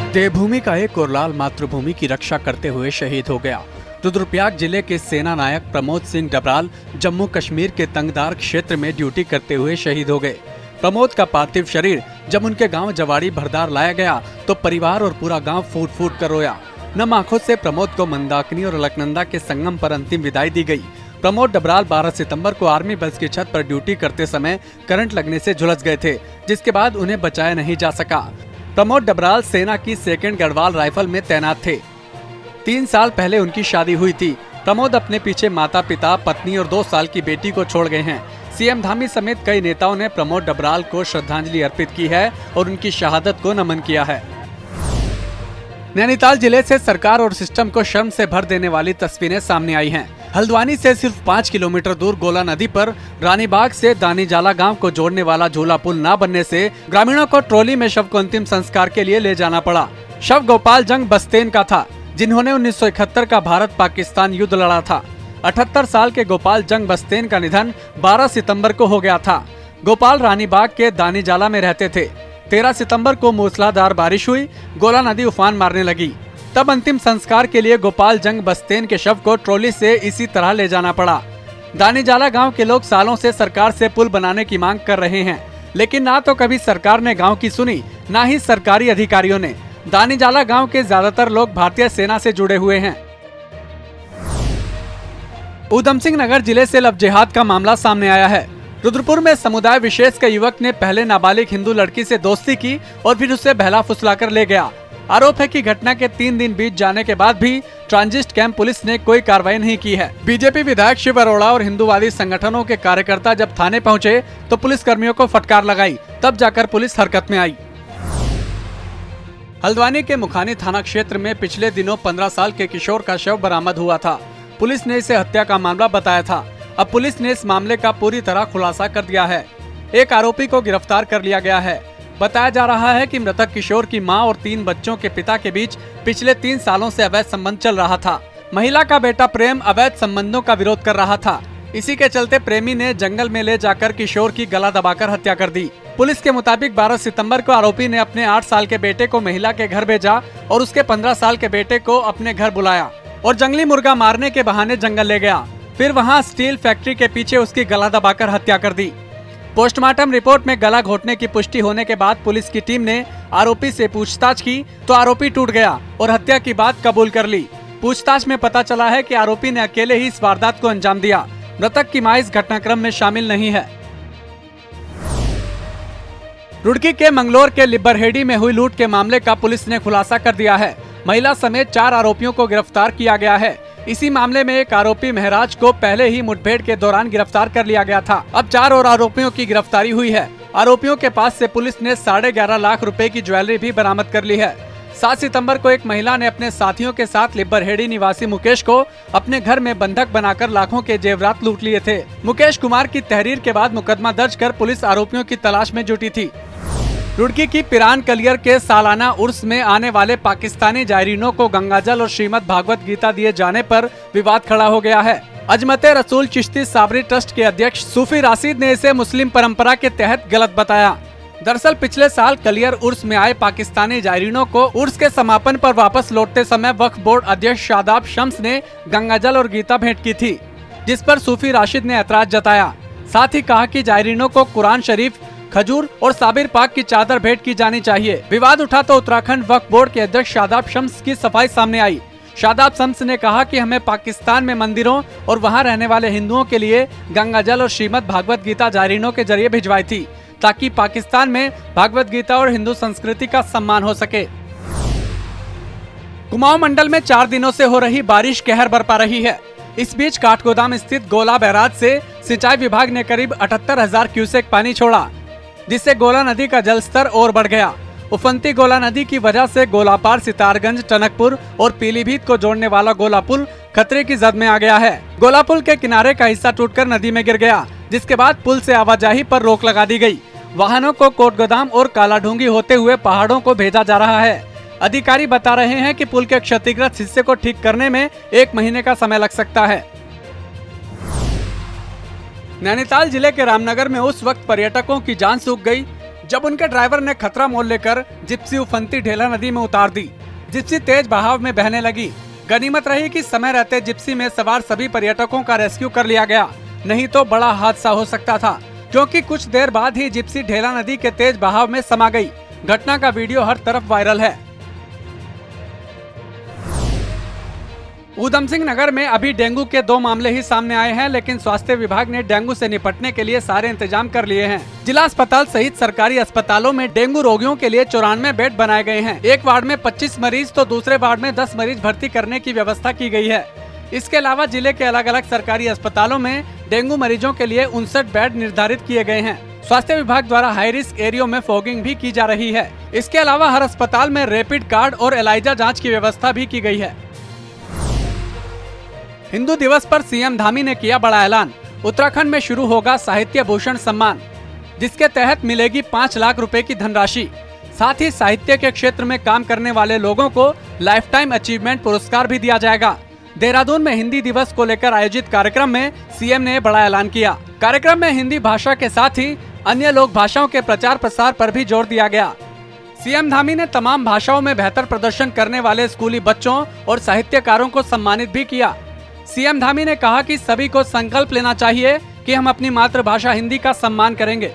देवभूमि का एक कोरलाल मातृभूमि की रक्षा करते हुए शहीद हो गया। रुद्रप्रयाग जिले के सेना नायक प्रमोद सिंह डबराल जम्मू कश्मीर के तंगदार क्षेत्र में ड्यूटी करते हुए शहीद हो गए। प्रमोद का पार्थिव शरीर जब उनके गांव जवाड़ी भरदार लाया गया तो परिवार और पूरा गांव फूट फूट कर रोया। नम आंखों से प्रमोद को मंदाकिनी और अलकनंदा के संगम पर अंतिम विदाई दी गई। प्रमोद डबराल 12 सितंबर को आर्मी बस की छत पर ड्यूटी करते समय करंट लगने से झुलस गए थे, जिसके बाद उन्हें बचाया नहीं जा सका। प्रमोद डबराल सेना की 2nd गढ़वाल राइफल में तैनात थे। 3 साल पहले उनकी शादी हुई थी। प्रमोद अपने पीछे माता पिता, पत्नी और 2 साल की बेटी को छोड़ गए हैं। सीएम धामी समेत कई नेताओं ने प्रमोद डबराल को श्रद्धांजलि अर्पित की है और उनकी शहादत को नमन किया है। नैनीताल जिले से सरकार और सिस्टम को शर्म से भर देने वाली तस्वीरें सामने आई हैं। हल्द्वानी से सिर्फ 5 किलोमीटर दूर गोला नदी पर रानीबाग से दानीजाला गांव को जोड़ने वाला झूला पुल न बनने से ग्रामीणों को ट्रॉली में शव को अंतिम संस्कार के लिए ले जाना पड़ा। शव गोपाल जंग बस्तेन का था, जिन्होंने 1971 का भारत पाकिस्तान युद्ध लड़ा था। 78 साल के गोपाल जंग बस्तेन का निधन 12 सितंबर को हो गया था। गोपाल रानीबाग के दानीजाला में रहते थे। 13 सितंबर को मूसलाधार बारिश हुई, गोला नदी उफान मारने लगी। तब अंतिम संस्कार के लिए गोपाल जंग बस्तेन के शव को ट्रॉली से इसी तरह ले जाना पड़ा। दानीजाला गांव के लोग सालों से सरकार से पुल बनाने की मांग कर रहे हैं, लेकिन ना तो कभी सरकार ने गांव की सुनी, ना ही सरकारी अधिकारियों ने। दानीजाला गांव के ज्यादातर लोग भारतीय सेना से जुड़े हुए हैं। ऊधम सिंह नगर जिले से लव जिहाद का मामला सामने आया है। रुद्रपुर में समुदाय विशेष के युवक ने पहले नाबालिग हिंदू लड़की से दोस्ती की और फिर उसे बहला फुसलाकर ले गया। आरोप है कि घटना के 3 दिन बीत जाने के बाद भी ट्रांजिट कैंप पुलिस ने कोई कार्रवाई नहीं की है। बीजेपी विधायक शिव अरोड़ा और हिंदूवादी संगठनों के कार्यकर्ता जब थाने पहुंचे तो पुलिस कर्मियों को फटकार लगाई, तब जाकर पुलिस हरकत में आई। हल्द्वानी के मुखानी थाना क्षेत्र में पिछले दिनों 15 साल के किशोर का शव बरामद हुआ था। पुलिस ने इसे हत्या का मामला बताया था। अब पुलिस ने इस मामले का पूरी तरह खुलासा कर दिया है। एक आरोपी को गिरफ्तार कर लिया गया है। बताया जा रहा है कि मृतक किशोर की मां और 3 बच्चों के पिता के बीच पिछले 3 सालों से अवैध संबंध चल रहा था। महिला का बेटा प्रेम अवैध संबंधों का विरोध कर रहा था। इसी के चलते प्रेमी ने जंगल में ले जाकर किशोर की गला दबाकर हत्या कर दी। पुलिस के मुताबिक 12 सितंबर को आरोपी ने अपने 8 साल के बेटे को महिला के घर भेजा और उसके 15 साल के बेटे को अपने घर बुलाया और जंगली मुर्गा मारने के बहाने जंगल ले गया। फिर वहां स्टील फैक्ट्री के पीछे उसकी गला दबाकर हत्या कर दी। पोस्टमार्टम रिपोर्ट में गला घोटने की पुष्टि होने के बाद पुलिस की टीम ने आरोपी से पूछताछ की तो आरोपी टूट गया और हत्या की बात कबूल कर ली। पूछताछ में पता चला है कि आरोपी ने अकेले ही इस वारदात को अंजाम दिया। मृतक की मां इस घटनाक्रम में शामिल नहीं है। रुड़की के मंगलोर के लिब्बरहेड़ी में हुई लूट के मामले का पुलिस ने खुलासा कर दिया है। महिला समेत 4 आरोपियों को गिरफ्तार किया गया है। इसी मामले में एक आरोपी महराज को पहले ही मुठभेड़ के दौरान गिरफ्तार कर लिया गया था। अब 4 और आरोपियों की गिरफ्तारी हुई है। आरोपियों के पास से पुलिस ने 11.5 लाख रुपए की ज्वेलरी भी बरामद कर ली है। 7 सितंबर को एक महिला ने अपने साथियों के साथ लिब्बरहेड़ी निवासी मुकेश को अपने घर में बंधक बनाकर लाखों के जेवरात लूट लिए थे। मुकेश कुमार की तहरीर के बाद मुकदमा दर्ज कर पुलिस आरोपियों की तलाश में जुटी थी। रुड़की की पिरान कलियर के सालाना उर्स में आने वाले पाकिस्तानी जायरीनों को गंगाजल और श्रीमद् भागवत गीता दिए जाने पर विवाद खड़ा हो गया है। अजमते रसूल चिश्ती साबरी ट्रस्ट के अध्यक्ष सूफी राशिद ने इसे मुस्लिम परंपरा के तहत गलत बताया। दरअसल पिछले साल कलियर उर्स में आए पाकिस्तानी जायरीनों को उर्स के समापन पर वापस लौटते समय वक्फ बोर्ड अध्यक्ष शादाब शम्स ने गंगाजल और गीता भेंट की थी, जिस पर सूफी राशिद ने ऐतराज जताया। साथ ही कहा कि जायरीनों को कुरान शरीफ, खजूर और साबिर पाक की चादर भेंट की जानी चाहिए। विवाद उठा तो उत्तराखंड वक्फ बोर्ड के अध्यक्ष शादाब शम्स की सफाई सामने आई। शादाब शम्स ने कहा कि हमें पाकिस्तान में मंदिरों और वहां रहने वाले हिंदुओं के लिए गंगाजल और श्रीमद् भागवत गीता जायरीनों के जरिए भिजवाई थी, ताकि पाकिस्तान में भागवत गीता और हिंदू संस्कृति का सम्मान हो सके। कुमाऊं मंडल में 4 दिनों से हो रही बारिश कहर बरपा रही है। इस बीच काठगोदाम स्थित गोला बैराज से सिंचाई विभाग ने करीब 78,000 क्यूसेक पानी छोड़ा, जिससे गोला नदी का जलस्तर और बढ़ गया। उफनती गोला नदी की वजह से गोलापार, सितारगंज, टनकपुर और पीलीभीत को जोड़ने वाला गोला पुल खतरे की जद में आ गया है। गोला पुल के किनारे का हिस्सा टूटकर नदी में गिर गया, जिसके बाद पुल से आवाजाही पर रोक लगा दी गई। वाहनों को कोटगोदाम और कालाढूंगी होते हुए पहाड़ों को भेजा जा रहा है। अधिकारी बता रहे हैं कि पुल के क्षतिग्रस्त हिस्से को ठीक करने में 1 महीने का समय लग सकता है। नैनीताल जिले के रामनगर में उस वक्त पर्यटकों की जान सूख गई जब उनके ड्राइवर ने खतरा मोल लेकर जिप्सी उफनती ढेला नदी में उतार दी। जिप्सी तेज बहाव में बहने लगी। गनीमत रही कि समय रहते जिप्सी में सवार सभी पर्यटकों का रेस्क्यू कर लिया गया, नहीं तो बड़ा हादसा हो सकता था, क्योंकि कुछ देर बाद ही जिप्सी ढेला नदी के तेज बहाव में समा गई। घटना का वीडियो हर तरफ वायरल है। ऊधम सिंह नगर में अभी डेंगू के 2 मामले ही सामने आए हैं, लेकिन स्वास्थ्य विभाग ने डेंगू से निपटने के लिए सारे इंतजाम कर लिए हैं। जिला अस्पताल सहित सरकारी अस्पतालों में डेंगू रोगियों के लिए 94 बेड बनाए गए हैं। एक वार्ड में 25 मरीज तो दूसरे वार्ड में 10 मरीज भर्ती करने की व्यवस्था की गई है। इसके अलावा जिले के अलग अलग सरकारी अस्पतालों में डेंगू मरीजों के लिए 59 बेड निर्धारित किए गए हैं। स्वास्थ्य विभाग द्वारा हाई रिस्क एरियो में फॉगिंग भी की जा रही है। इसके अलावा हर अस्पताल में रैपिड कार्ड और एलाइजा जाँच की व्यवस्था भी की गई है। हिंदू दिवस पर सीएम धामी ने किया बड़ा ऐलान। उत्तराखंड में शुरू होगा साहित्य भूषण सम्मान, जिसके तहत मिलेगी 5 लाख रुपए की धनराशि। साथ ही साहित्य के क्षेत्र में काम करने वाले लोगों को लाइफ टाइम अचीवमेंट पुरस्कार भी दिया जाएगा। देहरादून में हिंदी दिवस को लेकर आयोजित कार्यक्रम में सीएम ने बड़ा ऐलान किया। कार्यक्रम में हिंदी भाषा के साथ ही अन्य लोक भाषाओं के प्रचार प्रसार पर भी जोर दिया गया। सीएम धामी ने तमाम भाषाओं में बेहतर प्रदर्शन करने वाले स्कूली बच्चों और साहित्यकारों को सम्मानित भी किया। सीएम धामी ने कहा कि सभी को संकल्प लेना चाहिए कि हम अपनी मातृभाषा हिंदी का सम्मान करेंगे।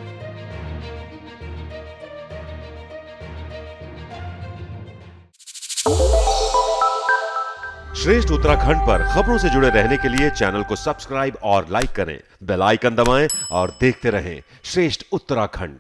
श्रेष्ठ उत्तराखंड पर खबरों से जुड़े रहने के लिए चैनल को सब्सक्राइब और लाइक करें, बेल आइकन दबाएं और देखते रहें श्रेष्ठ उत्तराखंड।